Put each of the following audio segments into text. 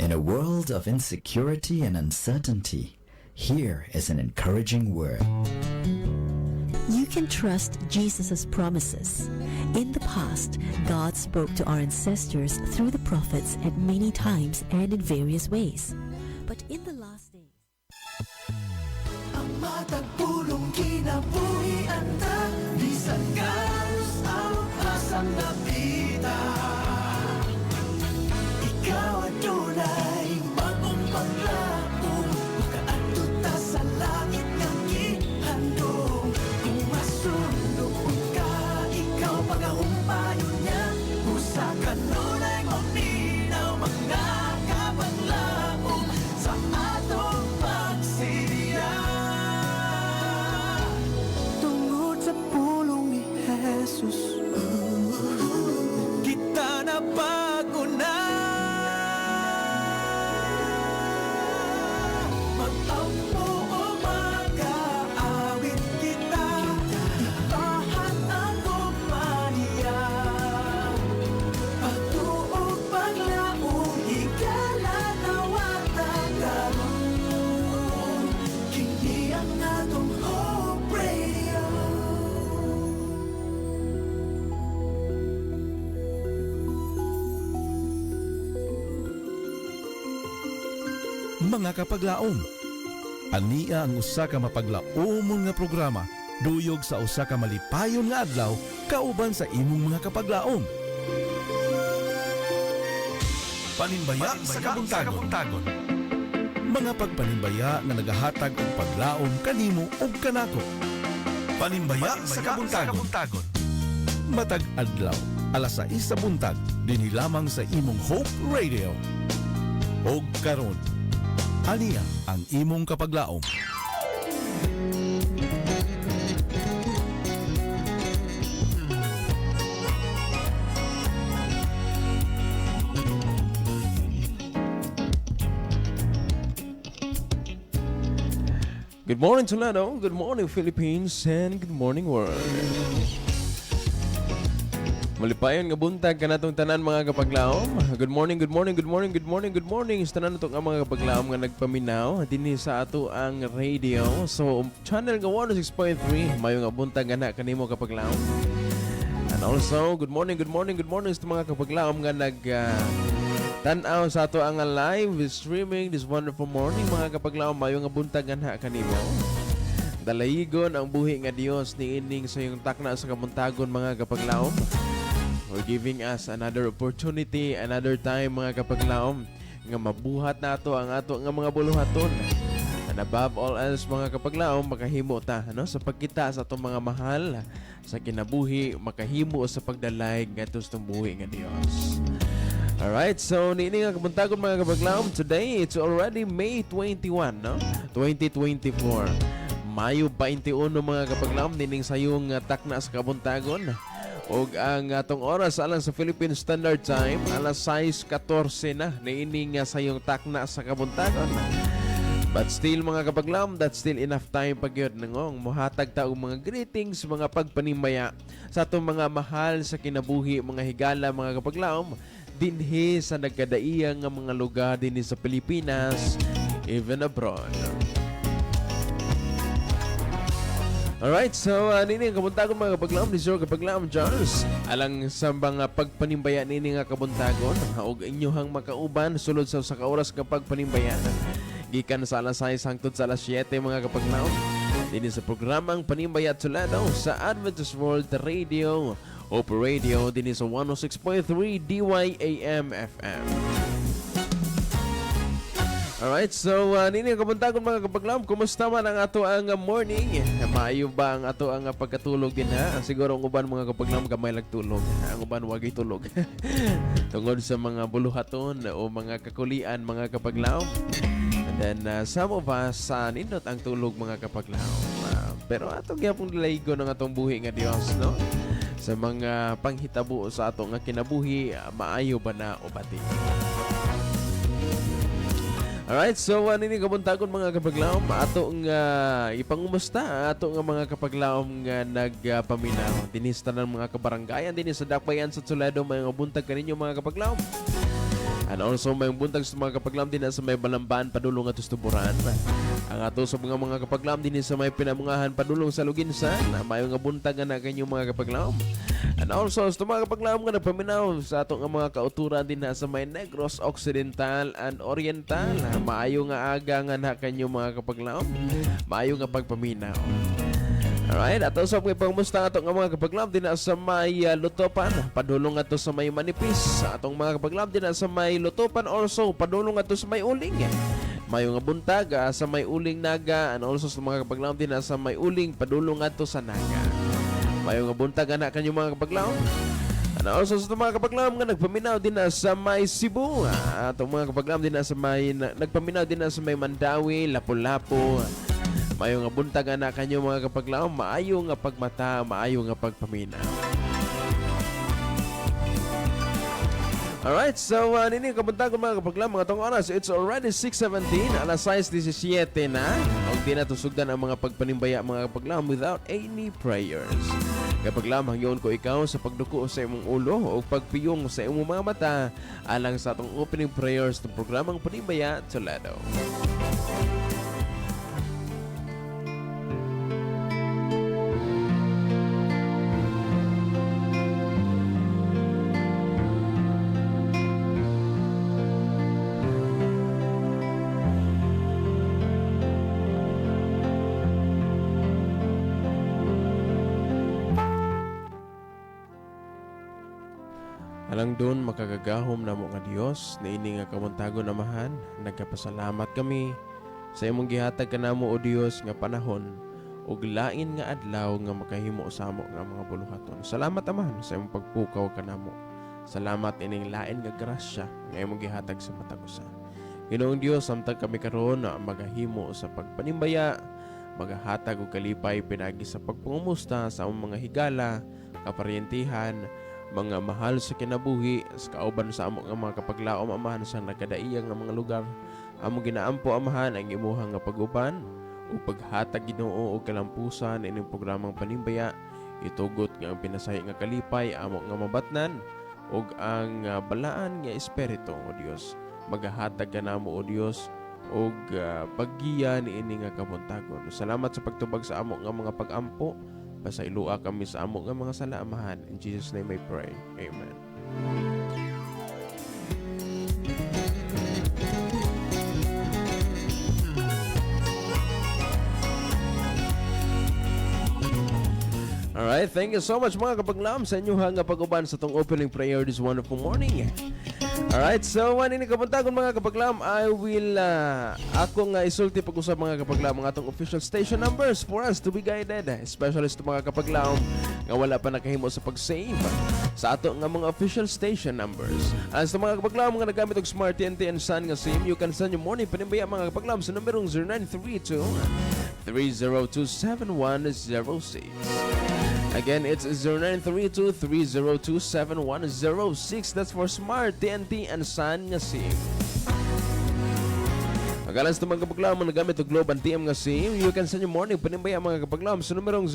In a world of insecurity and uncertainty, here is an encouraging word. You can trust Jesus' promises. In the past, God spoke to our ancestors through the prophets at many times and in various ways. But in the last days, ang matagpulong kinabuhian ta, bisan karos ang asang napita. Ikaw adunay bagong paglaom, makaadto ta sa langit nga gihandom. Kung masunog ka, ikaw pagahumpayon niya, usa ka nunay maminaw mga kabaglaom sa atong pagsiya. Tungod sa pulong ni Jesus, kita na bago na. Magtampo o mag-aawit kita, ipahan ang kumpanya. Pagtuog paglaong, higala na watagaroon. Kini ang atong Hope Radio. Mga kapaglaom, ania ang usa ka mapaglaomon nga programa duyog sa usa ka malipayon nga adlaw kauban sa imong mga kapaglaom. Panimbaya sa kabuntagon. Mga pagpanimbaya nga nagahatag og paglaom kanimo ug kanako. Panimbaya sa kabuntagon. Matag adlaw, alas 6 sa buntag, dinhi lamang sa imong Hope Radio. Og karon, ania ang imong kapaglaom. Good morning, Toledo. Good morning, Philippines. And good morning, world. Malipayon nga buntag kanatong tanan mga kapaglaom. Good morning, good morning, good morning, good morning, good morning. Sa tanan natong mga kapaglaom nga nagpaminaw dinhi sa ato ang radio. So, channel nga 106.3 mayo nga buntag nga na kanimo kapaglaom. And also, good morning sa mga kapaglaom nga nag tan-aw sa ato ang live streaming this wonderful morning mga kapaglaom mayo nga buntag nga na kanimo. Dalayigon ang buhi nga Dios ni ining sa iyong takna sa kamuntagon mga kapaglaom. For giving us another opportunity, another time mga kapaglaom nga mabuhat nato ang ato nga mga buluhaton. And above all else mga kapaglaom, makahimo ta sa pagkita sa atong mga mahal sa kinabuhi, makahimo sa pagdalay ngadto sa buhi nga Dios. Alright, so niini nga kamuntagon mga kapaglaom, today it's already May 21, 2024. Mayo 21 mga kapaglaom, nining sayong takna sa kabuntagon. Og ang atong oras alang sa Philippine Standard Time alas 6:14 na niini nga sayong takna sa kabuntagon. But still mga kapaglaom, that's still enough time pagyud nangong mohatag ta og mga greetings, mga pagpanimaya sa atong mga mahal sa kinabuhi, mga higala mga kapaglaom dinhi sa nagkadaiyang nga mga lugar dinhi sa Pilipinas, even abroad. Alright, so nini nga kabuntagon mga kapaglaom ni Sir Kapaglaom Charles. Alang sa mga pagpanimbaya nini nga kabuntagon, ug inyohang makauban sulod sa usa ka oras nga pagpanimbaya. Gikan sa alas 6 hangtod sa alas 7 mga kapaglaom. Dinhi sa programang Panimbaya Toledo sa Adventist World Radio, Hope Radio dinhi sa 106.3 DYAM FM. Alright, so nini nga kabuntagon mga kapaglaom, kumusta man ang ato ang morning? Maayo ba ang ato ang pagkatulog din ha? Siguro ang uban mga kapaglaom gamay nagtulog, ang uban wagi tulog. Tungod sa mga buluhaton o mga kakulian mga kapaglaom. And then some of us nindot ang tulog mga kapaglaom. Pero atong gyapon laygo ng atong buhi nga Dios, no? Sa mga panghitabo sa atong nga kinabuhi, maayo ba na o bati? Alright, so nini kabuntagon mga kapaglaom, atong ipangumusta atong mga kapaglaom nga nagpaminaw dinhi sa tanan mga kabaranggayan dinhi sa Dakbayan sa Toledo, mga buntag kaninyo mga kapaglaom. And also may buntag sa mga kapaglam din sa may Balamban padulong at tustuburan. Ang ato sa mga kapaglam din sa may Pinamungahan padulong sa Luginsan. Mayo nga buntag na kanyang mga kapaglam. And also sa mga kapaglam nga nagpaminaw sa ato nga mga kauturan din sa may Negros Occidental and Oriental. Maayo nga aga nga na kanyang mga kapaglam. Maayo nga pagpaminaw. Alright, ato sa mga pangmusta ato nga mga kapaglam din sa may Lutopan, padulong ato sa may Manipis. Atong mga kapaglam din sa may Lutopan also, padulong ato sa may Uling. Mayo nga buntag sa may Uling Naga, and also sa mga kapaglam din sa may Uling, padulong ato sa Naga. Mayo nga buntag ana kanyo mga kapaglam. And also sa mga kapaglam nga nagpaminaw din sa may Cebu. Atong mga kapaglam din sa may nagpaminaw din sa may Mandawi, Lapu-Lapu. Maayo nga buntag na kanyo mga kapaglaom, maayo nga pagmata, maayo nga pagpaminaw. Alright, so nini kabuntagon mga kapaglaom, mga tong oras, it's already 6:17, alas 6:17 na. Og di na tusugdan ang mga pagpanimbaya mga kapaglaom without any prayers. Kapaglaom, hangyon ko ikaw sa pagduko sa imong ulo o pagpiyong sa imong mga mata alang sa atong opening prayers ng programang Panimbaya Toledo. Alang doon makagagahom na mo nga Dios na ini nga kamuntagon amahan, nagkapasalamat kami sa imong gihatag kanamo o Dios nga panahon ug lain nga adlaw nga makahimo sa amo nga mga buluhaton. Salamat amahan sa imong pagpukaw kanamo. Salamat ining lain nga grasya nga imong gihatag sa matag usa. Ginoong Dios, samtang kami karon na magahimo sa pagpanimbaya, magahatag og kalipay pinagi sa pagpangumusta sa among mga higala, kaparyentihan, mga mahal sa kinabuhi, sa kauban sa amo nga mga kapaglaom amahan sa nagkadaiyang nga mga lugar. Amo ginaampo amahan ang imuhang nga pag-uban o paghatag Ginoo og kalampusan ining programang Panimbaya. Itugot nga ang pinasahi nga kalipay amo nga mabatnan ug ang balaan nga espiritu o Dios. Magahatag kanamo o Dios og paggiya niini nga kabuntagon. Salamat sa pagtubag sa amo nga mga pag-ampo. Pasailua kami sa amo nga mga salaamahan. In Jesus' name I pray. Amen. Alright, thank you so much mga kapaglam sa inyong nga pag-uban sa tong opening prayer this wonderful morning. Alright, so ini kapuntagon mga kapaglam, I will ako nga isulti pag-usap mga kapaglam ang atong official station numbers for us to be guided, especially sa mga kapaglam nga wala pa nakahimo sa pag-save sa ato nga mga official station numbers. As sa mga kapaglam nga nagamit og Smart TNT and Sun nga SIM, you can send your morning panimbaya mga kapaglam sa numerong 0932 302-7106. Again, it's 0932-302-7106. That's for Smart, TNT, and Sun nga SIM. Magalas na mga kapaglam ang nagamit o Globe and TM nga SIM, you can send your morning panimbaya mga kapaglam sa numerong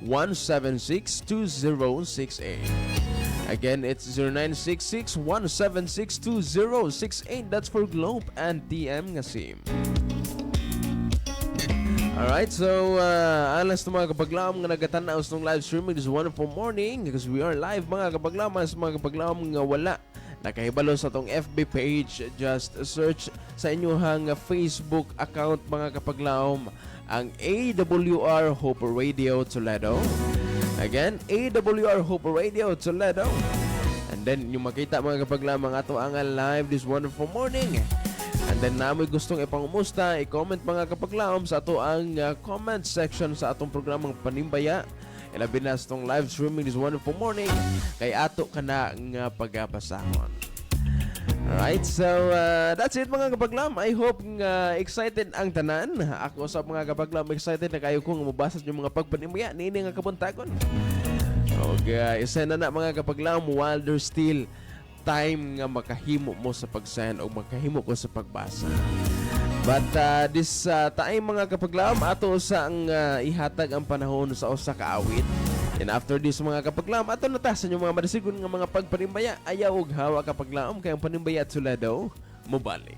0966-176-2068. Again, it's 0966-176-2068. That's for Globe and TM nga SIM. Alright, so alas na mga kapaglam nga nagatanaw sa live streaming this wonderful morning because we are live mga kapaglam. Sa mga kapaglam nga wala nakahibalo sa tong FB page, just search sa inyong Facebook account mga kapaglam ang AWR Hope Radio Toledo. Again, AWR Hope Radio Toledo. And then yung makita mga kapaglam ang ato ang live this wonderful morning. And then namoy gustong ipangumusta, i-comment mga kapaglaom sa ato ang comment section sa atong programang Panimbaya. Ilabi na sa itong live streaming this wonderful morning kay ato ka na nga pagabasahon. Alright, so that's it mga kapaglam. I hope nga excited ang tanan. Ako sa mga kapaglam, excited na kayo kung mabasa yung mga pagpanimaya nini nga kabuntagon. Okay, isa na mga kapaglam while there's still time nga makahimo mo sa pag-send o makahimo ko sa pagbasa. But this time mga kapaglam, ato sa ang ihatag ang panahon sa usa ka awit. And after this mga kapaglaom, ato natasan yung mga madasigon nga mga pagpanimbaya. Ayaw og hawa kapaglaom, kaya ang panimbaya at sula daw, mubalik.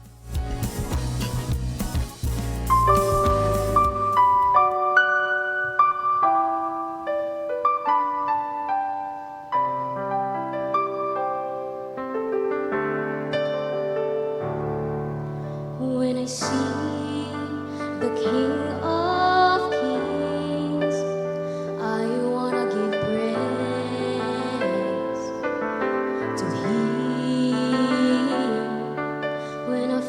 When I see the King of Kings, I wanna give praise to Him. When I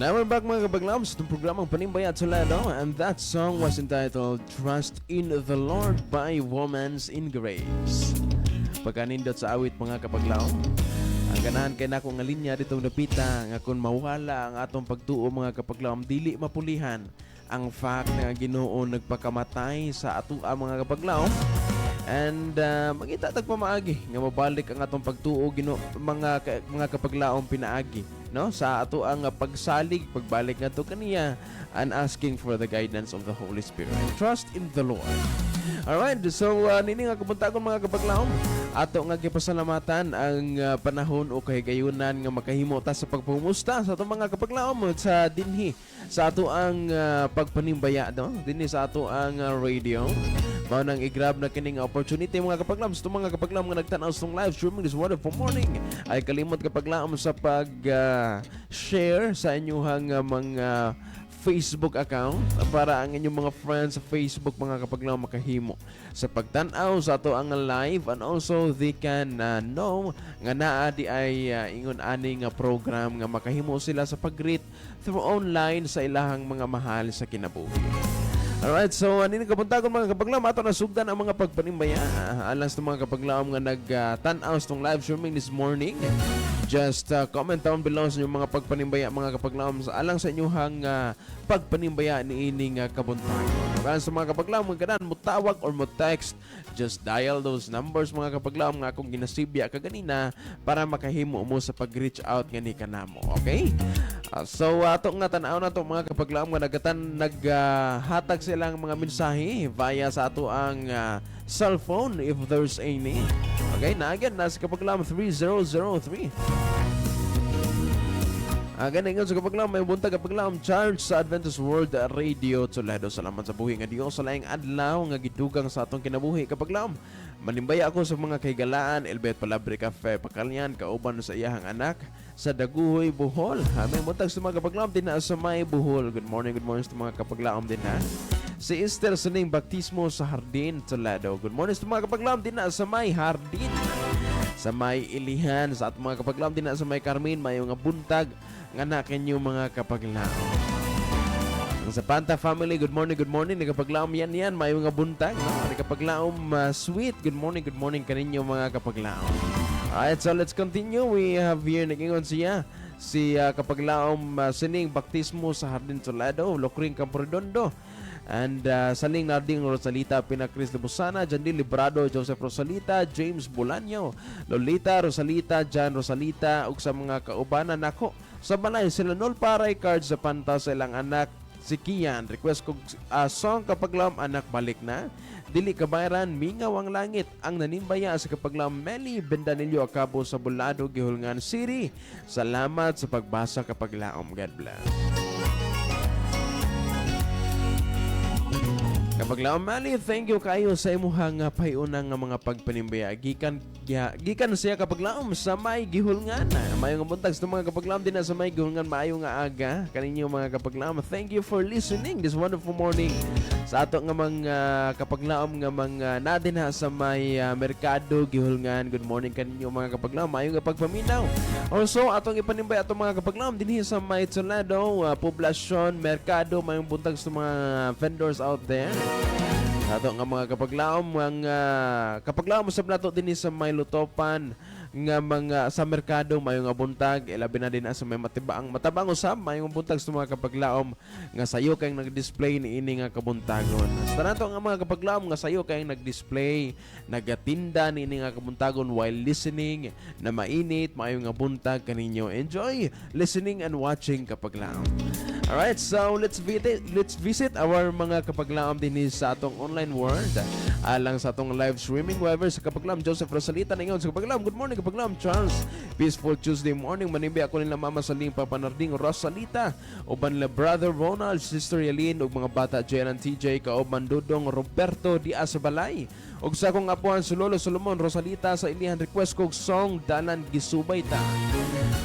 And we're back mga kapaglaom sa itong programang Panimbaya at Solano, and that song was entitled Trust in the Lord by Women's in Grace. Pagkanindot sa awit mga kapaglaom, ang ganahan kay nako nga linya dito napita nga kung mawala ang atong pagtuo mga kapaglaom, dili mapulihan ang fact na Ginoo nagpakamatay sa atua mga kapaglaom. And magita tagpamaagi nga mabalik ang atong pagtuo Ginoo mga kapaglaom pinaagi no sa ato ang pagsalig pagbalik ngadto kaniya and asking for the guidance of the Holy Spirit. Trust in the Lord. Alright, so nini nga kabuntagon mga kapaglaom, ato nga gipasalamatan ang panahon o kahigayunan nga makahimo ta sa pagpumusta sa atong mga kapaglaom sa dinhi sa ato ang pagpanimbaya no dinhi sa ato ang radio. Mao nang i-grab na kining opportunity mga kapaglaom sa mga kapaglaom nga nagtan-aw sa live streaming this wonderful morning. Ay kalimot kapaglaom sa pag share sa inyong mga Facebook account para ang inyong mga friends sa Facebook mga kapaglaom makahimo sa pagtan-aw sa ato ang live, and also they can know nga naa di ay ingon ani nga program nga makahimo sila sa pag-greet through online sa ilahang mga mahal sa kinabuhi. Alright, so nini kabuntagon mga kapaglaom, ato nasugdan ang mga pagpanimbaya alang sa mga kapaglaom nga nag-tan-aw sa live streaming this morning. Just comment down below sa inyong mga pagpanimbaya mga kapaglaom sa alang sa inyong pagpanimbaya ni ining kabuntagon. Kaya sa mga kapaglaom nga ganan mo tawag or mo text, just dial those numbers mga kapaglaom nga akong ginasibya kaganina para makahimo mo sa pag-reach out nga ni kanamo. Okay? So ato nga tan-aw na to mga kapaglaom nga naghatag silang mga mensahe via sa ato ang cellphone if there's any. Okay, na again, nasa kapaglaom 3003. Ganingon sa kapaglaom, may buntag kapaglaom charge sa Adventist World Radio Toledo. Salamat sa buhi nga Dios sa laing adlaw nga gidugang sa atong kinabuhi kapaglaom. Manimbaya ako sa mga kaigalaan, Elbet Palabre Cafe Pakalyan, kauban sa iyahang anak sa Daguhoy, Bohol. May buntag sa mga kapaglaom din na sa May Bohol. Good morning sa mga kapaglaom din na. Si Esther Suning Baptismo sa Hardin, Toledo. Good morning sa mga kapaglaom din na sa May Hardin. Sa May Ilihan, sa at mga kapaglaom din na sa May Carmen, may mga buntag nga na kanyo mga kapaglaom. Sa Panta family, good morning, nagapaglaom yan, may mga buntag, no? Nagapaglaom sweet, good morning kaninyo mga kapaglaom. Alright, so let's continue. We have here, nagingon siya, si kapaglaom Sining Baptismo sa Hardin, Toledo, Lokring Camporedondo. And Saling Narding Rosalita Pinacris de Busana, Jandi Librado Joseph Rosalita, James Bolaño, Lolita Rosalita, Jan Rosalita, ug sa mga kaubanan nako sa balay sila nol paray cards sa panta sa ilang anak si Kian. Request ko song kapaglaom anak balik na. Dili kabayran mingaw ang langit ang nanimbaya sa kapaglaom Meli Bendanillo Acabo sa Bulado, Gihulngan City. Salamat sa pagbasa kapaglaom. God bless. Kapaglaom Mali, thank you kayo sa imuhang payunang mga pagpanimbaya. Gikan siya kapaglaom sa May Gihulngan. Mayong buntag sa mga kapaglaom din na sa May Gihulngan, maayo nga aga kaninyo mga kapaglaom. Thank you for listening this wonderful morning sa ato nga mga kapaglaom nga mga nadin sa May Merkado Gihulngan. Good morning kaninyo mga kapaglaom, maayo nga pagpaminaw. Also atong ipanimbay ato mga kapaglaom dinhi sa May Toledo, Poblasyon, Merkado, mayong buntag sa mga vendors out there. Ato nga mga kapaglaom, kapaglaom sa plato din sa May Lutopan nga mga sa merkado mayong buntag, ilabi na din sa may matabang usab mayong buntag sa mga kapaglaom nga sayo kayong nag-display ni ini nga kabuntagon. Sa nato nga mga kapaglaom nga sayo kayong nag-display, nagatinda ni ini nga kabuntagon while listening na mainit mayong nga buntag kaninyo. Enjoy listening and watching kapaglaom. Alright, so let's visit our mga kapaglaom din sa atong online world. Alang sa atong live streaming, whoever sa kapaglaom Joseph Rosalita na sa kapaglaom. Good morning kapaglaom Charles. Peaceful Tuesday morning. Manimbi ako nila Mama Saling Papanarding Rosalita. Uban la Brother Ronald, Sister Yelene, ug mga bata Jen and TJ, kauban Dudong Roberto Diaz Balay. Ug sa akong apuhan si Lolo Solomon Rosalita sa ilihan request kog song Dalan Gisubay Ta.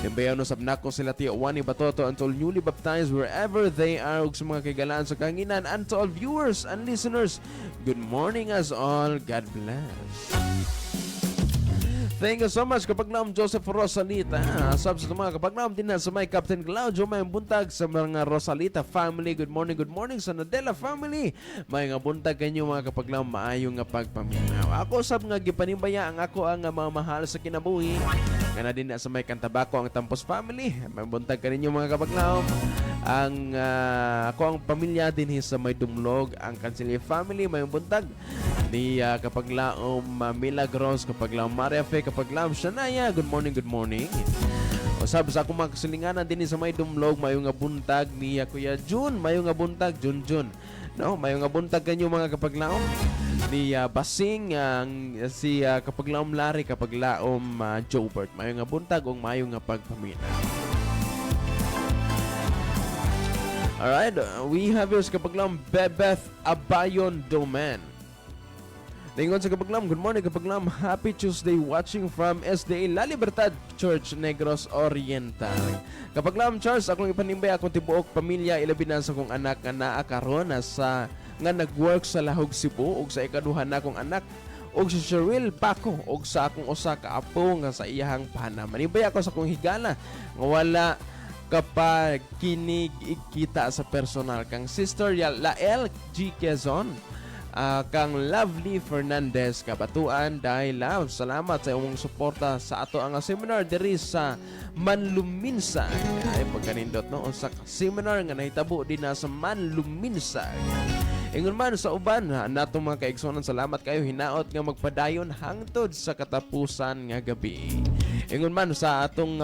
Timbayaw no sabnako sila Tio Wani Batoto and all newly baptized wherever they are ug sa mga kagalaan sa kanginan, and to all viewers and listeners, good morning as all. God bless. Thank you so much kapaglaom Joseph Rosalita. Subs sa mga kapaglaom din na sa may Captain Claudio. May buntag sa mga Rosalita family. Good morning sa Nadella family. May nga buntag kanyo mga kapaglaom, maayo nga pagpaminaw. Ako sab nga gipanibaya ang ako ang mga mahal sa kinabuhi. Kana din na sa may Kantabako ang Tampos family. May buntag kaninyo mga kapaglaom. Ang ako ang pamilya din sa may Dumlog, ang Canciller family. May buntag ni kapaglaom Milagros, kapaglaom Maria Fe, kapaglaom Shania. Good morning. Usab sa akong mga kasilinganan din sa may Dumlog, mayo nga buntag ni Kuya Jun, mayo nga buntag Jun. No, mayo nga buntag kanyo mga kapaglaom ni Basing si kapaglaom Larry, kapaglaom Jobert. Mayo nga buntag ug mayo nga pagpaminaw. Alright, we have yours kapaglaom Bebeth Abayon Domen. Lingon sa kapaglaom, good morning kapaglaom, happy Tuesday watching from SDA La Libertad Church, Negros Oriental. Kapaglaom Charles, akong ipanimbay akong tibuok pamilya, ilabi na sa kong anak nga naa karon sa nga nagwork sa Lahog Cebu ug sa ikaduhan na akong anak og si Cheryl Paco og sa akong usa ka apo nga sa iyahang pana. Manimbay ako sa akong higala nga wala kapag kinikita sa personal kang Sister Lael G. Quezon, kang Lovely Fernandez Kabatuan, dahil love, salamat sa iyong suporta sa ato ang seminar diri sa Manluminsag. Ay pagkanindot no sa seminar nga nahitabo din na sa Manluminsag. Ingon man sa uban natong mga kaigsonan, salamat kayo hinaot nga magpadayon hangtod sa katapusan nga gabi. Ingon man sa atong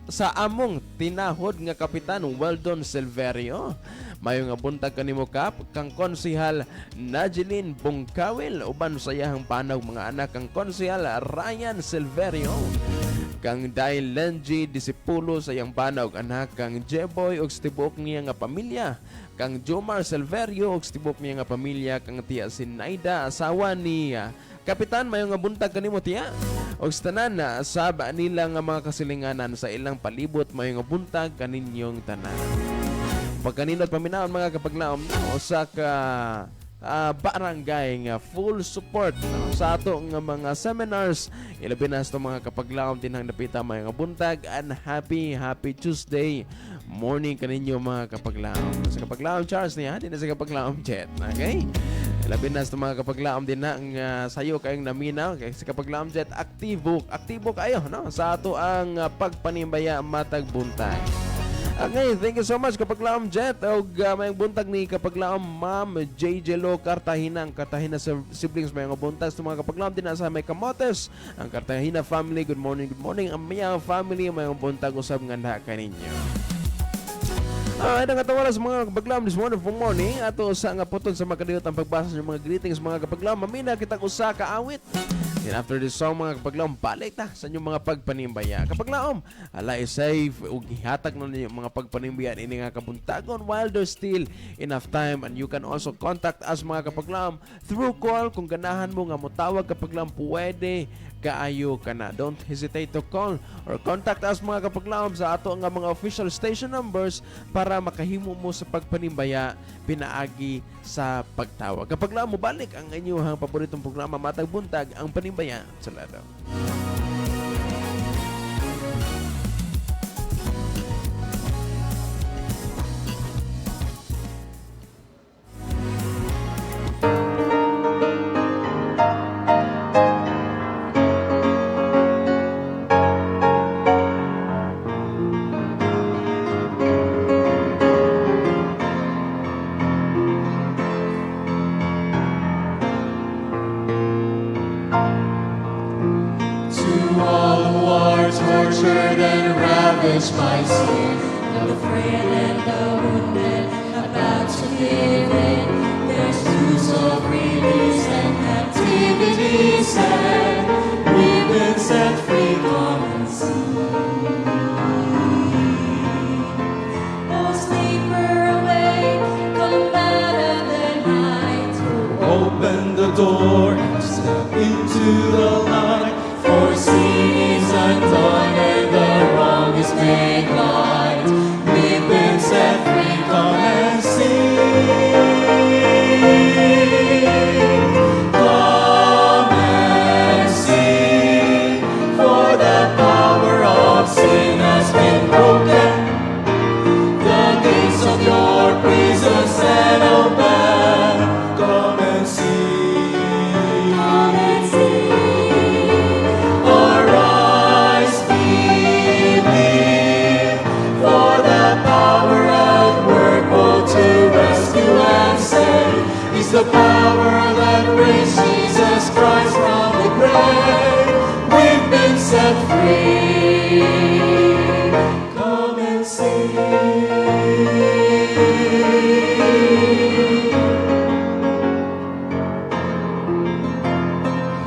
sa among tinahod nga kapitan Weldon Silverio, mayo nga buntag kanimo kap kang konsehal Najeline Bungkawil uban sa iyahang panag mga anak kang konsehal Ryan Silverio, kang Dai Lenji disipulo sa iyang panag anak kang Jeboy og tibok niya nga pamilya, kang Jomar Silverio og tibok niya nga pamilya, kang tiya si Naida asawa ni Kapitan, mayo nga buntag kanimo tiya. Og sa tanan na sab nila nga mga kasilinganan sa ilang palibot, mayo nga buntag kaninyong tanan. Pagkaninot paminaon mga kapaglaom sa ka barangay nga full support sa ato nga mga seminars, ilabi na sa mga kapaglaom tinang napita mayo nga buntag, and happy Tuesday morning kaninyo mga kapaglaom. Sa kapaglaom Charles niya, din sa kapaglaom Jet. Okay? Labi na sa mga kapaglaom din na ang sayo kayong naminaw kay sa kapaglaom Jet, aktibo kayo no sa ato ang pagpanimbaya matag buntag. Okay, thank you so much kapaglaom Jet og may buntag ni kapaglaom Ma'am JJ Lo Cartagena, ang Cartagena siblings may buntag sa mga kapaglaom din na sa may Camotes, ang Cartagena family. Good morning ang mga family, may buntag usab nga na kaninyo. Ay, nangatawa sa mga kapaglaom this wonderful morning. Ato sa nga puton sa makadiyot ang pagbasa ng mga greetings mga kapaglaom. Mamina kitang usa ka awit. Then after this song mga kapaglaom, balik ta sa inyong mga pagpanimbaya. Kapaglaom, alay safe ug ihatag na ninyo mga pagpanimbaya ini nga kabuntagon while there's still enough time, and you can also contact us mga kapaglaom through call. Kung ganahan mo nga motawag kapaglaom, pwede kaayo ka na. Don't hesitate to call or contact us mga kapaglaom sa ato nga mga official station numbers para makahimo mo sa pagpanimbaya pinaagi sa pagtawag. Kapaglaom mo balik ang inyong paboritong programa matag buntag, ang Panimbaya sa Lado. My sin, the frail and the wounded, about to live in. There's news of release and captivity set. We've been set free, come and see. Oh, sleeper awake, come out of the night. Open the door and step into the light. For sin is undone and the wrong is made right. We've been set free, come and sing. Come and sing, for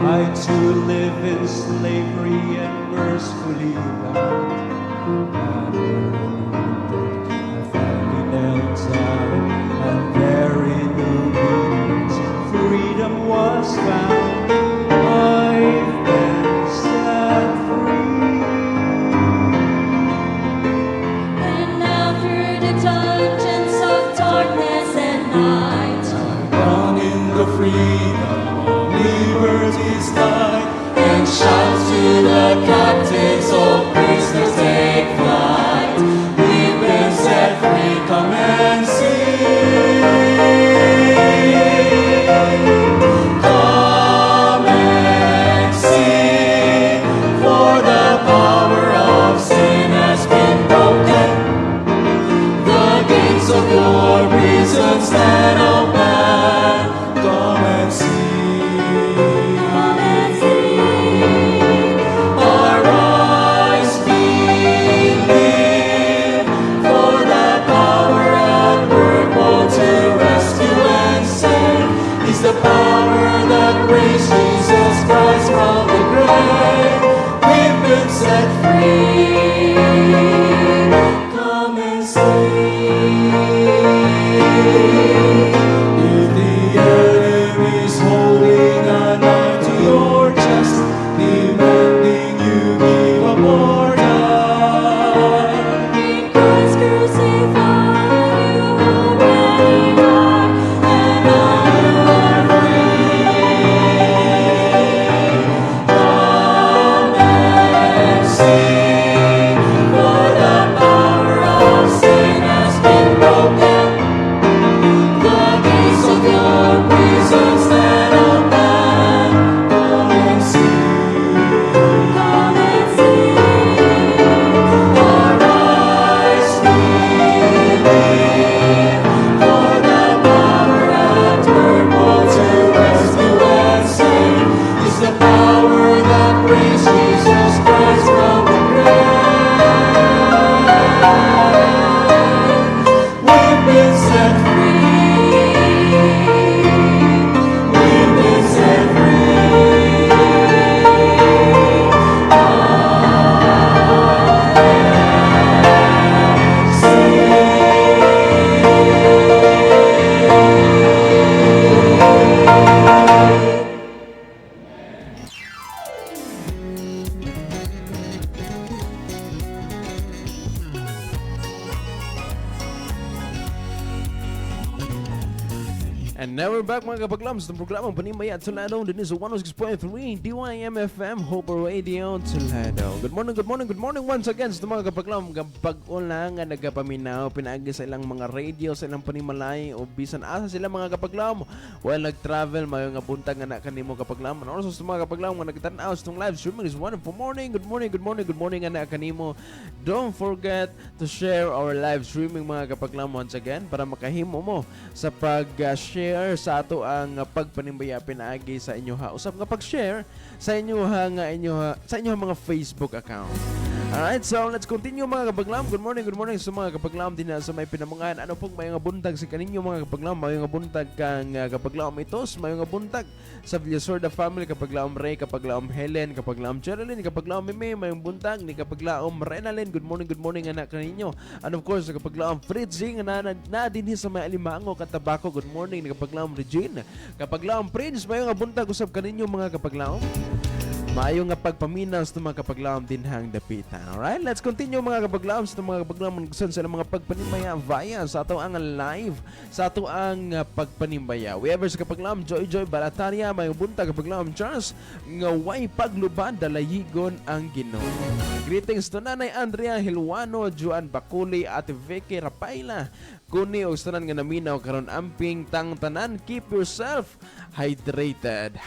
I too live in slavery and mercifully bound. I finally knelt down, and there in obedience freedom was found. I've been set free. And after the dungeons of darkness and night, Gone in the freedom of liberty's light, and shout to the captives, oh prisoners take flight. We've been set free, come and see. Come and see, for the power of sin has been broken. The gates of your prison stand open. Come and see. come and see. Arise, believe, for the power at work, both to rescue and save, is the power that raised Jesus Christ from the grave. We've been set free. Come and see. If the enemy's holding a knife to your chest, demanding you give up or die, In Christ crucified, you already are, and now you are free. come and see, for the power of sin has been broken. The gates of your prison stand open. Come and see. Come and see. Arise, believe, for the power at work, both to rescue and save, is the power that raised Jesus Christ from the grave. We've been set free. We've been set And now we're back mga kapaglams ng programang Panimaya at Toledo. Din sa 106.3 DYM-FM Hope Radio Toledo. Good morning, good morning, good morning once again sa mga kapaglam. Pag-ulang nga nagapaminaw, pinaagi sa ilang mga radio, sa ilang panimalay, o bisan asa sila mga kapaglam. While nag-travel, mayo nga buntag nga na kanimo kapaglam. And also sa mga kapaglam nga nagtanaw sa itong live streaming is wonderful morning, good morning, good morning, good morning nga na kanimo. Don't forget to share our live streaming mga kapaglam once again para makahimo mo sa pag-share sa ato ang pagpanimbaya pinaagi sa inyo ha. Usap nga pag-share sa inyo ha nga sa inyo mga Facebook account. Alright, so let's continue mga kapaglam. Good morning sa mga kapaglam din na sa may pinamungan. Ano pong may nga buntag sa kaninyo mga kapaglam? May nga buntag kang kapaglam itos, may nga buntag sa Villasorda family, kapaglam Ray, kapaglam Helen, kapaglam Geraldine, kapaglam Mimi, may buntag ni kapaglam Renalyn. Good morning anak kaninyo. And of course, kapaglam Fritzy nga na din sa may alimango katabako. Good morning ni kapaglam Regine, kapaglam Prince, may nga buntag usab kaninyo mga kapaglam. Maayo nga pagpaminaw sa mga kapaglaom din hang dapitan. Alright, let's continue mga kapaglaom sa mga kapaglaom gusto sa mga pagpanimaya via sa ato ang live sa ato ang pagpanimaya. We ever sa kapaglaom Joy Balataria, may bunta kapaglaom Charles nga way pagluban dalayigon ang Ginoo. Greetings to Nanay Andrea Hilwano, Juan Bakuli, Ate Vicky Rapaila. Kuni og tanan nga naminaw karon amping tang tanan, keep yourself hydrated.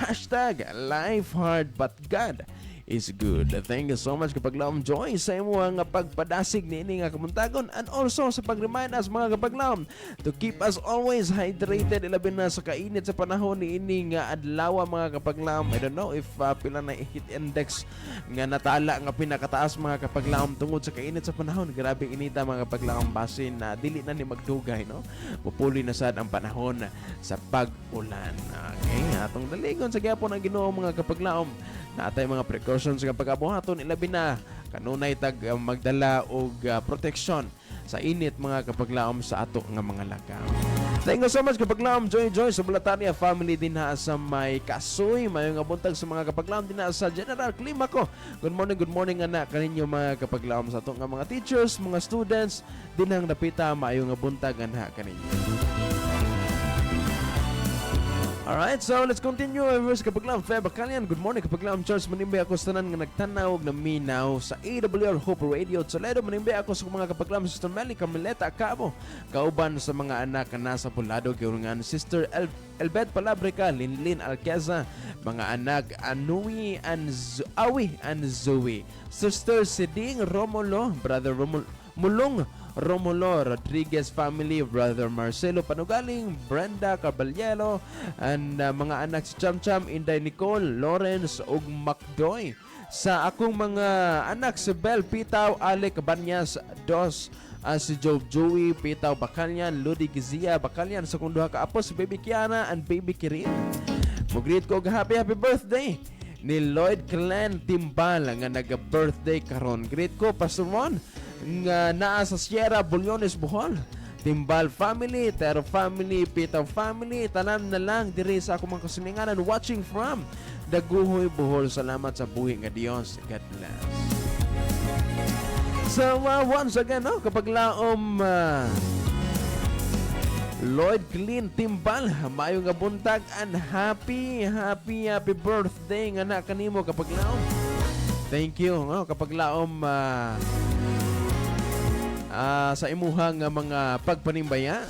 #Life hard but God is good. Thank you so much kapaglaom Joy sa imo nga pagpadasig niini nga kamuntagon and also sa pag-remind us mga kapaglaom to keep us always hydrated ilabi na sa kainit sa panahon niini nga adlaw mga kapaglaom. I don't know if pila na heat index nga natala nga pinakataas mga kapaglaom tungod sa kainit sa panahon. Grabe inita mga kapaglaom basin na dili na ni magdugay no. Pupuli na sad ang panahon sa pag-ulan. Okay, atong daligon sa gyapon ang Ginoo mga kapaglaom. Natay mga precautions sa pag-abuhaton ilabi na kanunay tag magdala og protection sa init mga kapaglaom sa ato nga mga lakaw. Thank you so much kapaglaom Joy sa Bulatania family din ha sa may Kasoy. Mayong buntag sa mga kapaglaom din ha sa General Climaco. Good morning anak kaninyo mga kapaglaom sa ato nga mga teachers, mga students din hang napita mayong buntag anha kaninyo. Alright, so let's continue. Verse kapaglaom Feb Bacalian. Good morning kapaglaom Charles. Manimbay ako sa tanan nga nagtanaw na minaw sa AWR Hope Radio Toledo. Manimbay ako sa mga kapaglaom Sister Melly Carmeleta Acabo. Kauban sa mga anak na nasa Pulado Giungan Sister Elbet Palabrica, Linlin Alqueza, mga anak Anui and Awi and Zoe, Sister Siding Romulo, Brother Mulong Romulo Rodriguez family, Brother Marcelo Panugaling, Brenda Caballero, and mga anak si Cham Inday Nicole, Lawrence ug Macdoy. Sa akong mga anak si Bel Pitaw, Ale Cabanyas, Dos, si Joey Pitaw Bacalian, Ludi Gizia Bacalian, sa kunduha ka apo si Baby Kiana and Baby Kirin. Mugreet ko happy birthday ni Lloyd Clan Timbal nga naga-birthday karon. Greet ko Pastor Ron nga naa sa Sierra Bulyones Bohol. Timbal family, Tero family, Pitaw family, tanan na lang diri sa akong mga kasilinganan watching from Daguhoy Bohol. Salamat sa buhi nga Dios. God bless. So once again no, kapag laom Lloyd Clean Timbal, mayo nga buntag and happy birthday nga na kanimo kapag laom. Thank you no, kapag laom sa imuhang mga pagpanimbaya.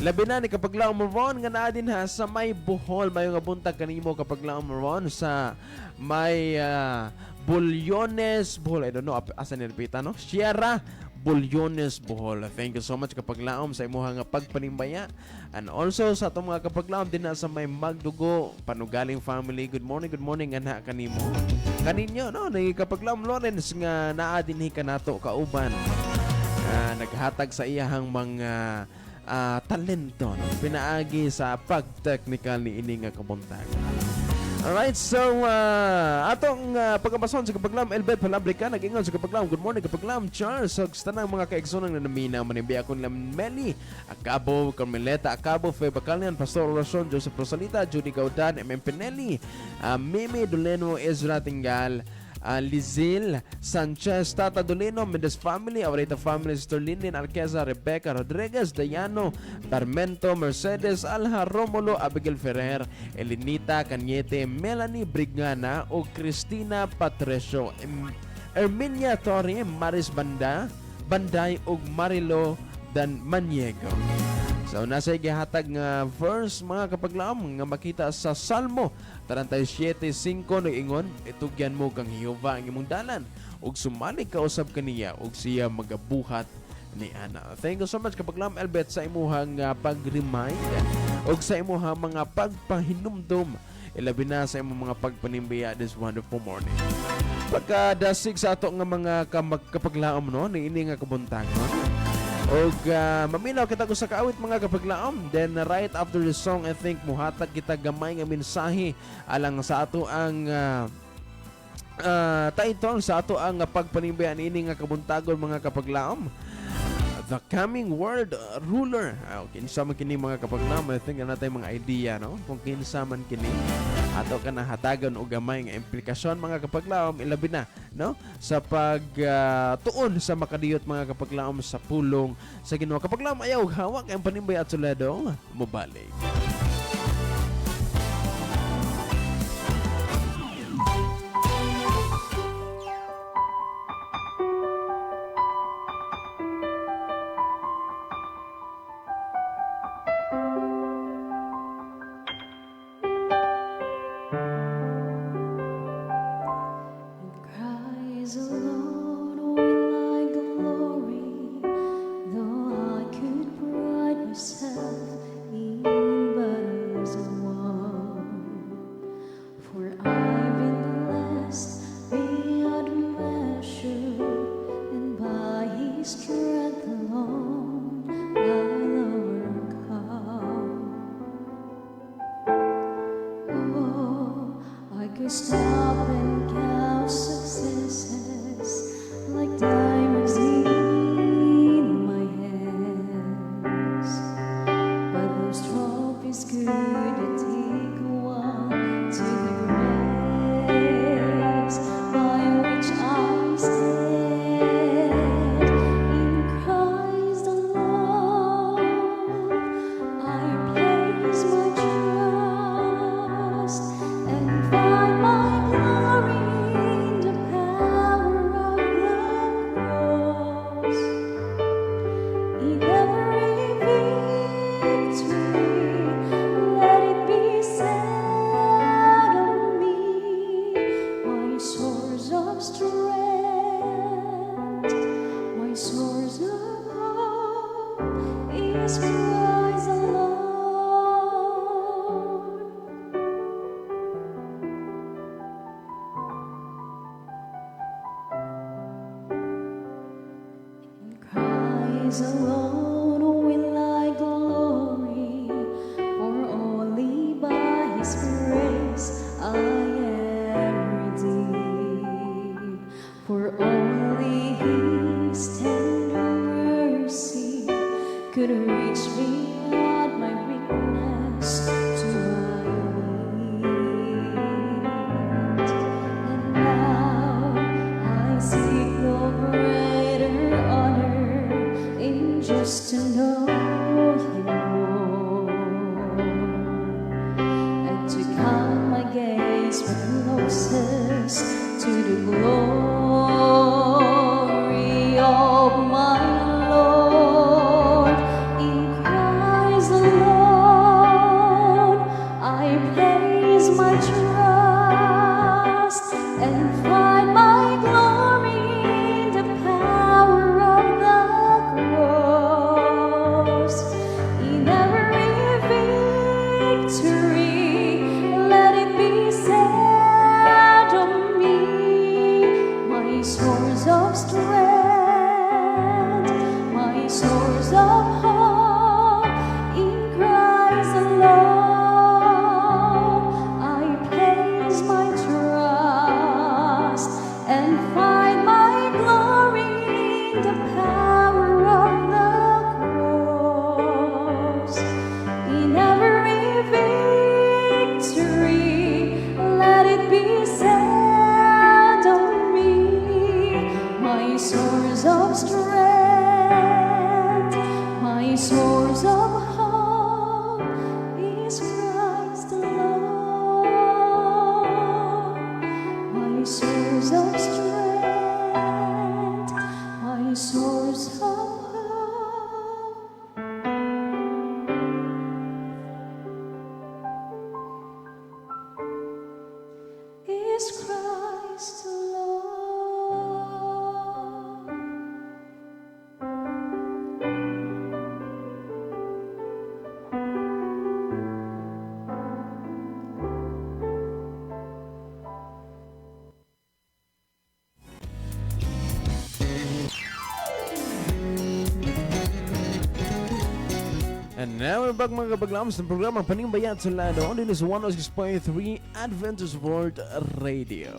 Labi na ni kapag laom ron nga naa din ha sa may Bohol, mayo nga buntag kanimo kapag laom ron sa may Bulyones Bohol. I don't know asan nilpita no, Sierra Bulyones Bohol. Thank you so much kapag laom sa imuhang pagpanimbaya. And also sa atong mga kapag laom din na sa may Magdugo Panugaling family. Good morning ana kanimo. Kaninyo no, ni kapag laom Lawrence nga naa dinhi kanato kauban. Naghatag sa iyahang mga talento no? Pinaagi sa pag-technical ni ini nga kabuntag. Alright, so atong pagkabason sa kapaglam Elbet Palabrica nag-ingon sa kapaglam. Good morning kapaglam Charles. So tanang mga kaigsunang na naminaw manimbi ako nila Melly Acabo, Carmeleta Acabo, Fe Bacalian, Pastor Oracion, Joseph Rosalita, Judy Gaudan, M.M. Pinelli, Mimi Doleno, Ezra Tingal, Lizil Sanchez, Tata Dolino, Mendes family, Aureta family, Sister Lindin Alqueza, Rebecca Rodriguez, Dayano Tarmento, Mercedes Alha, Romulo, Abigail Ferrer, Elinita Cañete, Melanie Brigana o Cristina Patricio, Erminia Torre, Maris Banday ug Marilo Dan Maniego. So nasa gihatag nga verse mga kapaglaom nga makita sa Salmo 37:5 nag-ingon, itugyan mo kang Jehova ang imong dalan ug sumali ka usab kaniya ug siya magabuhat ni ana. Thank you so much kapaglaom Elbet sa imuhang pag-remind ug sa imuhang mga pagpahinumdom ilabi na sa imong mga pagpanimbiya this wonderful morning. Pagkadasig sa ato nga mga kapaglaom no niini nga kabuntagon. Og maminaw kita ko sa kaawit mga kapaglaom. Then right after the song I think muhatag kita gamay nga mensahe alang sa ato ang title sa ato ang pagpanimbayan ini nga kabuntagon mga kapaglaom. The Coming World Ruler. Kinsa man kini mga kapaglaom. I think na natay mga idea no kung kinsa man kini ato ka hatagan og gamay nga implikasyon mga kapaglaom ilabi na no sa pag tuon sa makadiyot mga kapaglaom sa pulong sa Ginoo. Kapaglaom ayaw hawak ang panimbay at Toledo mobalik. stop and count successes like diamonds in my hands. But those trophies could take one to the graves by which I stand in Christ alone. I place my trust and find my glory in the power of the cross. In every victory, let it be said of me, my source of strength, my source of hope is Christ alone. In Christ alone will I glory, for only by His grace I am redeemed. For only His tender mercy could reach beyond my weakness to my need. And now I seek no greater honor in just to know Him more, and to count my gaze closest to the glory of my Lord. In Christ alone I place my trust and find my glory in the power of the cross. In every victory, let it be said of me, my source of strength, my source of hope, in Christ alone I place my trust and find my glory in the power of the cross. In every victory, let it be said of me, my source of strength, my source of hope is Christ alone. My source of strength, my source of hope is Christ alone. And now we're back mga kapaglams ng programang Panimbayat sa Lado. This is 106.3 Adventist World Radio.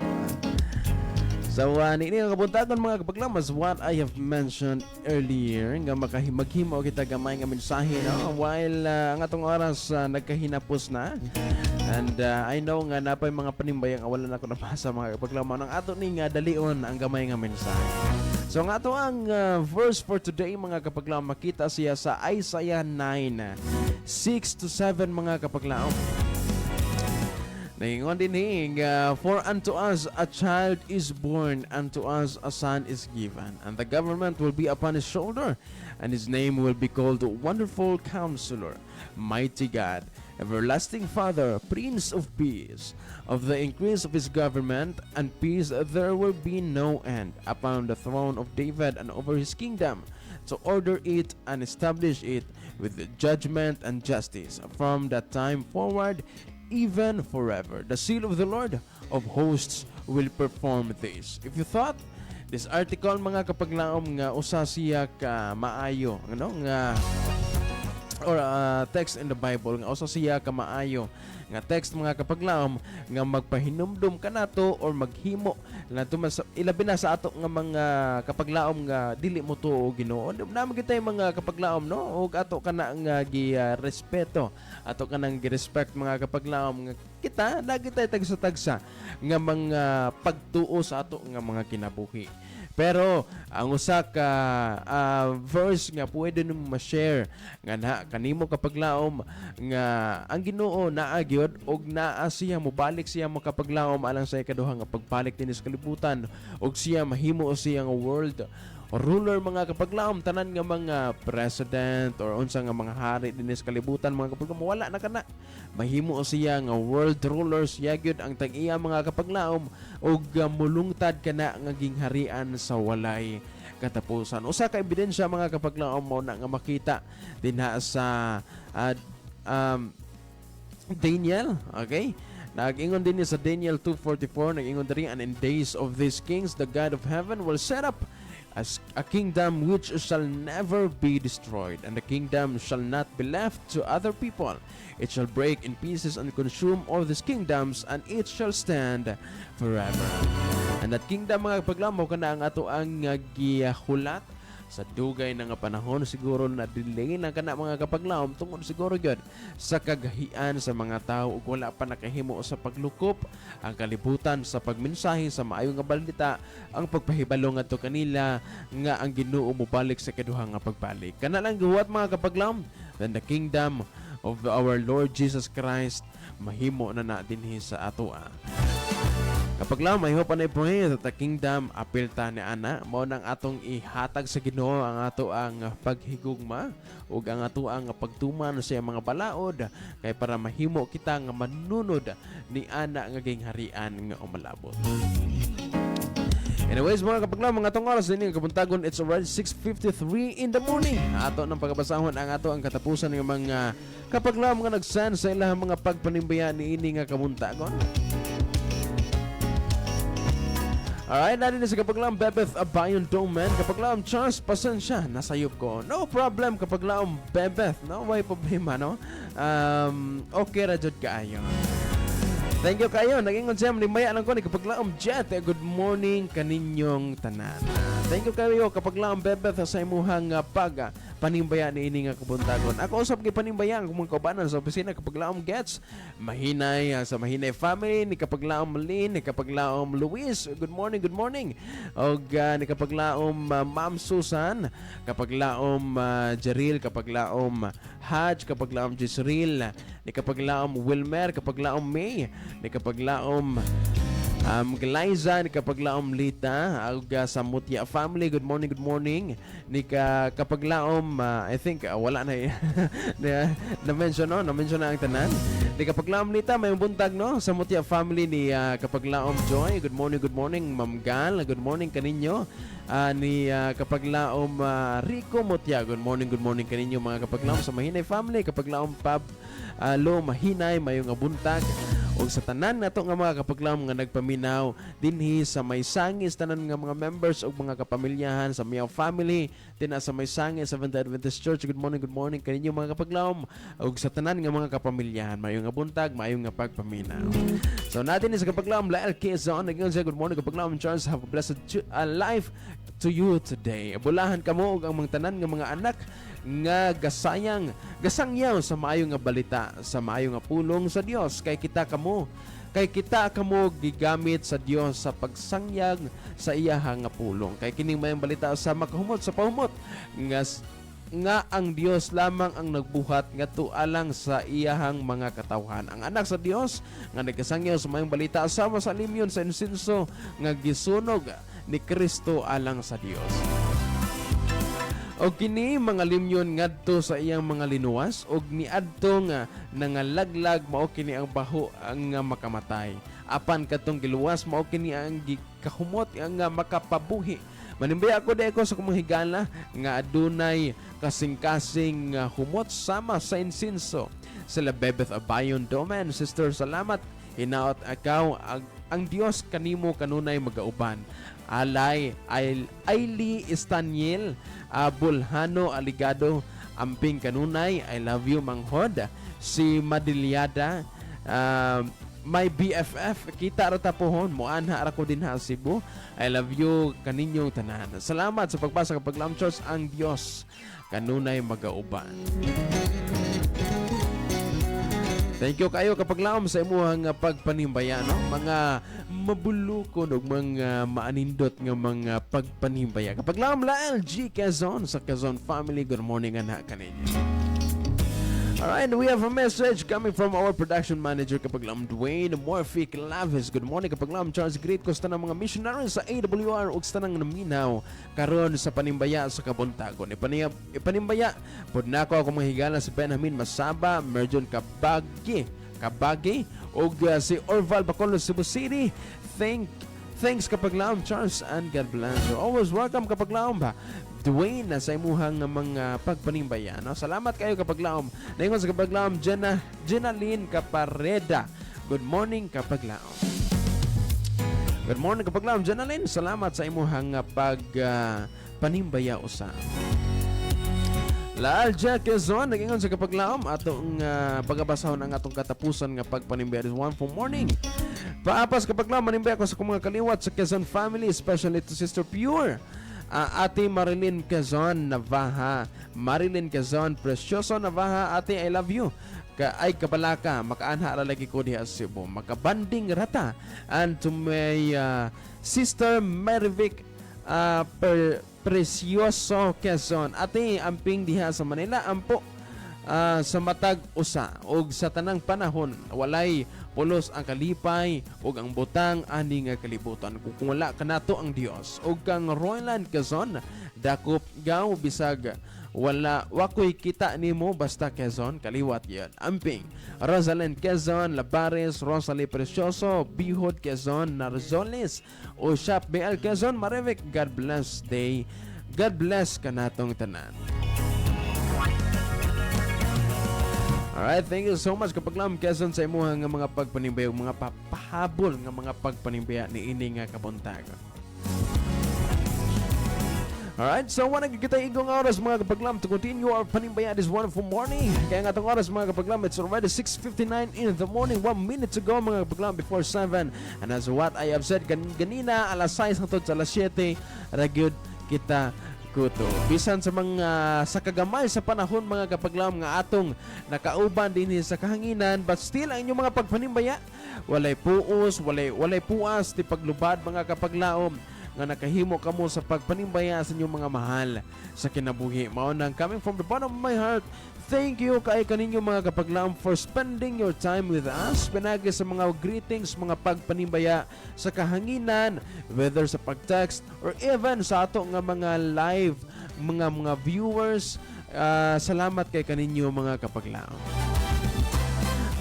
So, nini ang kabuntagan mga kapaglamas, what I have mentioned earlier, nga maghimo kita gamay nga mensahe, no? While ang atong oras nagkahinapos na. And I know nga napay mga panimbayang wala na ko nabasa mga kapaglamaw ng ato ni nga dalion ang gamay nga mensahe. So nga ato ang verse for today mga kapaglaw, makita siya sa Isaiah 9:6-7 mga kapaglaw. Naingon din for unto us a child is born, unto us a son is given, and the government will be upon his shoulder, and his name will be called Wonderful Counselor, Mighty God, Everlasting Father, Prince of Peace. Of the increase of his government and peace there will be no end upon the throne of David and over his kingdom, to order it and establish it with judgment and justice from that time forward, even forever. The seal of the Lord of hosts will perform this. If you thought this article mga kapaglaom nga usa siya ka maayo, nga or text in the Bible nga usa siya ka maayo nga text mga kapaglaom nga magpahinumdum kanato or maghimo nato ilabi na sa ato nga mga kapaglaom nga dili mo tuo Ginoo. Naman kitay mga kapaglaom no ug ato kana nga respeto ato kanang gi-respect mga kapaglaom nga kita lagi tay tagsa-tagsa nga mga pagtuo sa ato nga mga kinabuhi. Pero ang usa ka verse nga pwede nimo ma-share nga na kanimo kapaglaom nga ang Ginoo naa gyud og naa siya mobalik siya mo kapaglaom alang sa ikaduha nga pagbalik dinhi sa kalibutan og siya mahimo siya nga world ruler mga kapaglaom tanan nga mga president or unsa nga mga hari dinhi sa kalibutan mga kapaglaom wala na kana mahimo siya nga world ruler siya gyud ang tag-iya mga kapaglaom og mulungtad kana nga gingharian sa walay katapusan. Usa ka ebidensya mga kapaglaom mo na nga makita dinha sa Daniel, okay? Nag-ingon din sa Daniel 2:44, nag-ingon diri, and in days of these kings the God of heaven will set up as a kingdom which shall never be destroyed, and the kingdom shall not be left to other people. It shall break in pieces and consume all these kingdoms, and it shall stand forever. And that kingdom mga kapaglaom kana ang ato ang gihulat sa dugay na nga panahon siguro na delay lang kana mga kapaglaom tungod siguro gyud sa kagahian sa mga tao ug wala pa nakahimo sa paglukop ang kalibutan sa pagmensahe sa maayo nga balita ang pagpahibalo ngadto kanila nga ang Ginoo mobalik sa kaduha nga pagbalik. Kana lang gihuwat mga kapaglaom, then the kingdom of our Lord Jesus Christ mahimo na dinhi sa atoa. Kapag lang may hope na ipuhin sa kingdom apilta ni ana mao nang atong ihatag sa Ginoo ang ato ang paghigugma ug ang ato ang pagtuman sa mga balaod kay para mahimo kita nga manunod ni ana nga gingharian nga umalabot. Anyways mga kapaglaom, mga atong oras din nga kabuntagon, it's already 6:53 in the morning. Ato nang pagabasahon ang ato ang katapusan ng mga kapaglaom nga nagsan sa ilang mga pagpanimbayan ni ini nga kabuntagon. Alright, natin na sa kapaglaom Bebeth Abayon Doman. Kapaglaom Charles, pasensya, nasayop ko. No problem kapaglaom Bebeth, no? May problema, no? Okay ra jud kaayo. Thank you kayo. Nag-ingon siya, malimaya lang ko ni kapaglaom Jet. Good morning kaninyong tanan. Thank you kayo kapaglaom Bebeth sa imuhang panimbayan ni ini nga kabuntagon. Ako usab gi panimbayan kung mga kaubanan sa opisina kapaglaom Gets. Mahinay sa Mahinay family ni kapaglaom Lynn, ni kapaglaom Luis. Good morning, good morning. Og ni kapaglaom Ma'am Susan, kapaglaom Jaril, kapaglaom Haj, kapaglaom Jisril, ni kapaglaom Wilmer, kapaglaom May, ni kapaglaom Galiza, ni kapaglaom Lita, sa Mutya family. Good morning, good morning. Ni kapaglaom I think wala na na-mention no, na-mention na ang tanan. Ni kapaglaom Lita, may buntag no sa Mutya family ni kapaglaom Joy. Good morning Ma'am Gal. Good morning kaninyo. Ni kapaglaom Rico Mutya. Good morning kaninyo mga kapaglaom sa Mahinay family. Kapaglaom Pab Lo Mahinay, mayong buntag. O sa tanan nato nga mga kapaglaom nga nagpaminaw dinhi sa may sangis tanan nga mga members o mga kapamilyahan sa Miao family tina sa may sangis Seventh Adventist Church. Good morning kaninyo mga kapaglaom o sa tanan nga mga kapamilyahan mayo nga buntag, mayo nga pagpaminaw. So natin sa kapaglaom Lael Quezon, naging siya good morning kapaglaom Charles, have a blessed life to you today. Bulahan kamo og ang mga tanan nga mga anak nga gasangyaw sa maayo nga balita, sa maayo nga pulong sa Dios kay kita kamo gigamit sa Dios sa pagsangyag sa iyahang nga pulong. Kay kining mayong balita sa makahumot sa pahumot nga ang Dios lamang ang nagbuhat ngadto alang sa iyahang mga katawhan. Ang anak sa Dios nga nagkasangyaw sa mayong balita sama sa limyon sa insenso nga gisunog ni Kristo alang sa Dios. Og kini mga limyon ngadto sa iyang mga linuwas og niadto nga nangalaglag mao kini ang baho ang makamatay. Apan katong giluwas mao kini ang gikahumot ang makapabuhi. Manimbay ako deko sa kumong higala nga adunay kasing-kasing humot sama sa insinso. Sila Bebeth Abayon Doman, sister, salamat. Hinaot akaw ang Dios kanimo kanunay magauban. Alay Aili Estaniel Bulhano Aligado Amping kanunay, I love you manghod. Si Madilyada, my BFF, kita ra tapuhon, muanha ra ko din ha Cebu. I love you kaninyong tanan. Salamat sa pagbasa kapag Church, ang Dios kanunay magauban. Thank you kayo kapag laom sa imuhang pagpanimbaya, no? Mga mabulukon o mga maanindot nga mga pagpanimbaya. Kapag laom la LG Quezon sa Quezon family, good morning anak kaninyo. Alright, we have a message coming from our production manager kapag laom Dwayne Morphic Lavis. Good morning kapag laom Charles, great ko sa mga missionaries sa AWR ug sa nang naminaw karon sa panimbaya sa Kabuntagon. Ipanimbaya pod nako ako mga higala si Benjamin Masaba, Merjon Kabagi ug si Orval Bacolod, Cebu City. Thanks kapag laom Charles and God bless you. Always welcome kapag laom ba Dwayne na sa imuhang mga pagpanimbaya, no? Salamat kayo kapag laom. Naingon sa kapag laom Jenaline Capareda. Good morning kapag laom. Good morning kapag laom Jenaline. Salamat sa imuhang pagpanimbaya usa. Laalja Quezon, nagingon sa kapag laom atong pagabasahon ang atong katapusan nga pagpanimbaya this one for morning. Paapas kapag laom manimbaya ko sa mga kaliwat sa Quezon family, especially to Sister Pure. Ate Marilyn Quezon Navaja, Marilyn Quezon Precioso Navaja, ate I love you. Ay kabalaka, makaanha ra lagi ko diha sa Cebu, makabanding rata. And to my sister Merivic Precioso Quezon, ate amping diha sa Manila, ampo sa matag usa og sa tanang panahon walay pulos ang kalipay ug ang butang ani nga kalibutan kung wala kanato ang Dios. Og kang Royland Quezon dakop gaw bisag wala wakoy kita nimo basta Quezon kaliwat yan. Amping Rosalind Quezon Labares, Rosalie Precioso Bihod Quezon Narzoles o Shop BL Quezon Marevik. God bless day. God bless kanatong tanan. Alright, thank you so much kapag laom Quezon sa imuhang nga mga pagpanimbaya, mga papahabol nga mga pagpanimbaya ni ini nga kabuntagon. Alright, so wala kita igong oras mga kapaglam to continue our panimbaya this wonderful morning. Kaya nga itong oras mga kapaglam, it's already 6:59 in the morning, 1 minute to go mga kapaglam before 7. And as what I have said ganina, alas 6 hangtod sa alas 7, ragyod kita kuto. Bisan sa mga sa kagamay sa panahon mga kapaglaom nga atong nakauban din sa kahanginan, but still ang inyong mga pagpanimbaya walay puos, walay puas ti paglubad mga kapaglaom nga nakahimo kamo sa pagpanimbaya sa inyong mga mahal sa kinabuhi. Mao nang coming from the bottom of my heart, thank you kay kaninyo mga kapaglaom for spending your time with us. Pinagi sa mga greetings, mga pagpanimbaya sa kahanginan, whether sa pag-text or even sa ato nga mga live, mga viewers. Salamat kay kaninyo mga kapaglaom.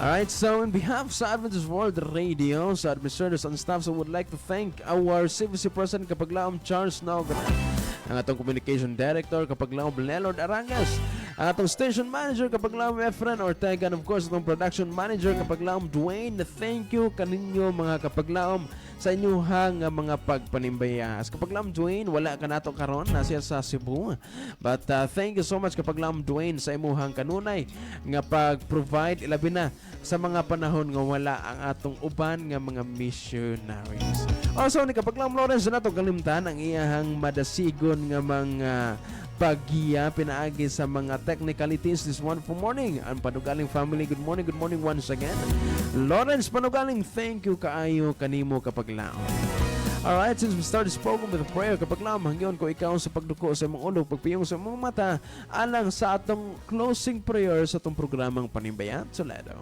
Alright, so on behalf sa Adventist World Radio, sa administrators and staff, so would like to thank our CVC President kapaglaom Charles Naugran, ang atong Communication Director kapaglaom Lelord Arangas, ang atong Station Manager kapaglaom Efren Ortega, and of course atong Production Manager kapaglaom Dwayne. Thank you kaninyo mga kapaglaom sa inyuhang mga pagpanimbaya. As kapaglaom Dwayne, wala ka nato karon, nasiya sa Cebu. But thank you so much kapaglaom Dwayne sa imuhang kanunay nga pag-provide ilabi na sa mga panahon nga wala ang atong uban nga mga missionaries. Also ni kapaglaom Lawrence na nato kalimtan ang iyahang madasigon nga mga paggiya pinaagi sa mga technicalities this wonderful morning. Ang Panugaling family, good morning once again. Lawrence Panugaling, thank you kaayo kanimo kapaglaom. Alright, since we started spoken with a prayer kapaglaom, hangyon ko ikaw sa pagduko sa imong ulo, pagpiyong sa imong mata, alang sa atong closing prayer sa atong programang Panimbaya Toledo.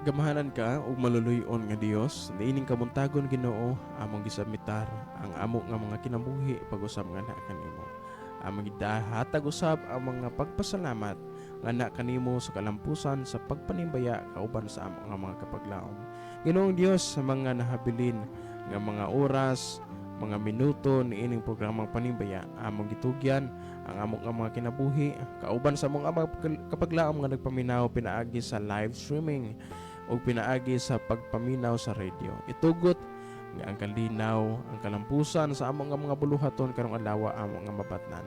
Gamahanan ka ug maluluyon nga Dios, niining kabuntagon Ginoo, among gisamitar ang amo nga mga kinabuhi pag-usab nga anak kanimo. Among gidahatag usab ang mga pagpasalamat nga anak kanimo sa kalampusan sa pagpanimbaya kauban sa amo nga mga kapaglaom. Ginoong Dios, sa mga nahabilin nga mga oras, mga minuto ni ining programang Panimbaya among gitugyan ang among nga mga kinabuhi kauban sa mga kapaglaom nga nagpaminaw pinaagi sa live streaming o pinaagi sa pagpaminaw sa radio. Itugot nga ang kalinaw, ang kalampusan sa among nga mga buluhaton karong adlaw among nga mabatnan.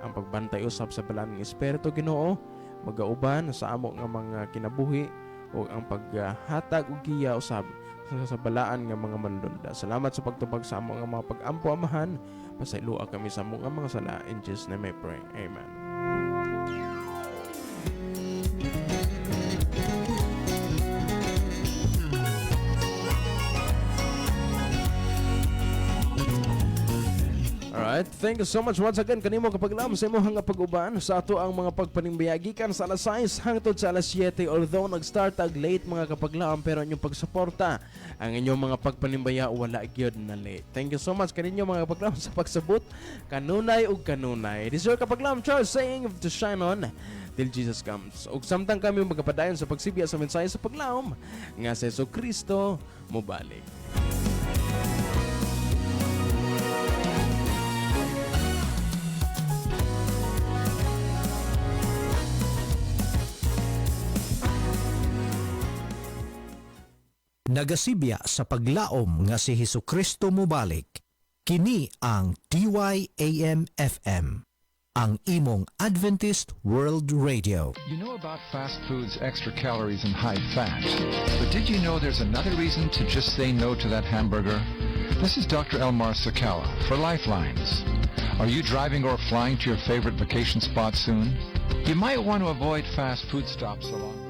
Ang pagbantay usab sa balaan ng Espiritu Ginoo magauban sa among nga mga kinabuhi o ang paghatag og giya usab sa balaan nga mga manlunda. Salamat sa pagtubag sa among nga mga pag-ampo amahan. Pasailua kami sa among nga mga sala. In Jesus' name I pray. Amen. Alright, thank you so much once again kanimo kapaglaom sa imong nga pag-uban sa ato ang mga pagpanimbiya gikan sa alas 6 hangtod sa alas 7. Although nag-start ag late mga kapaglaom, pero inyong pagsuporta ang inyong mga pagpanimbaya wala gyud na late. Thank you so much kaninyo mga kapaglaom sa pagsabot kanunay ug kanunay. This is your kapaglaom Charles saying to shine on till Jesus comes. Ug samtang kami magapadayon sa pagsibya sa mensahe sa paglaom nga si Jesucristo mobalik. Nagasibya sa paglaom nga si Hesukristo mobalik. Kini ang DYAM-FM, ang imong Adventist World Radio. You know about fast food's extra calories and high fat, but did you know there's another reason to just say no to that hamburger? This is Dr. Elmar Sakala for Lifelines. Are you driving or flying to your favorite vacation spot soon? You might want to avoid fast food stops along